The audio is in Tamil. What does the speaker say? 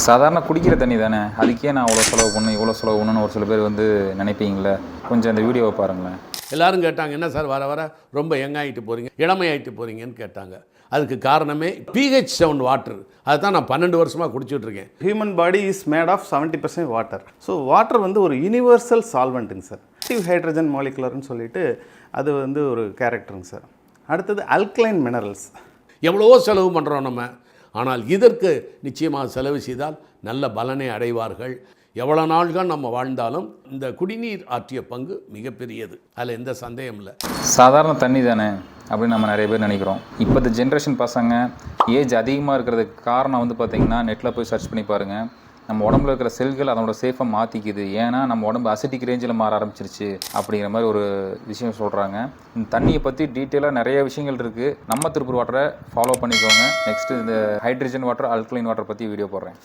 சாதாரண குடிக்கிற தண்ணி தானே, அதுக்கே நான் அவ்வளோ செலவு பண்ணணும் இவ்வளோ செலவு பண்ணணும்னு ஒரு சில பேர் வந்து நினைப்பீங்களே. கொஞ்சம் அந்த வீடியோவை பாருங்களேன். எல்லாரும் கேட்டாங்க, என்ன சார் வர வர ரொம்ப யங்காகிட்டு போகிறீங்க, இளமையாகிட்டு போகிறீங்கன்னு கேட்டாங்க. அதுக்கு காரணமே pH 7 வாட்டர். அதுதான் நான் 12 வருஷமாக குடிச்சிட்ருக்கேன். Human body is made of 70% water. So water வந்து ஒரு யூனிவர்சல் சால்வெண்ட்டுங்க சார். ஆக்டிவ் ஹைட்ரஜன் மாலிகுலர்னு சொல்லிட்டு அது வந்து ஒரு கேரக்டருங்க சார். அடுத்தது அல்கலைன் மினரல்ஸ். எவ்வளவோ செலவு பண்ணுறோம் நம்ம, ஆனால் இதற்கு நிச்சயமாக செலவு செய்தால் நல்ல பலனை அடைவார்கள். எவ்வளோ நாள்கள் நம்ம வாழ்ந்தாலும் இந்த குடிநீர் ஆற்றிய பங்கு மிகப்பெரியது, அதில் எந்த சந்தேகம் இல்லை. சாதாரண தண்ணி தானே அப்படின்னு நம்ம நிறைய பேர் நினைக்கிறோம். இப்போது ஜென்ரேஷன் பசங்க ஏஜ் அதிகமாக இருக்கிறதுக்கு காரணம் வந்து பார்த்திங்கன்னா, நெட்டில் போய் சர்ச் பண்ணி பாருங்கள். நம்ம உடம்புல இருக்கிற செல்கள் அதனோட சேஃபாக மாற்றிக்குது. ஏன்னா நம்ம உடம்பு அசிட்டிக் ரேஞ்சில் மாற ஆரம்பிச்சிருச்சு அப்படிங்கிற மாதிரி ஒரு விஷயம் சொல்கிறாங்க. இந்த தண்ணியை பற்றி டீட்டெயிலாக நிறைய விஷயங்கள் இருக்குது. நம்ம திருப்பூர் வாட்டரை ஃபாலோ பண்ணிக்கோங்க. நெக்ஸ்ட்டு இந்த ஹைட்ரஜன் வாட்டர், அல்கலைன் வாட்டர் பற்றி வீடியோ போடுறேன்.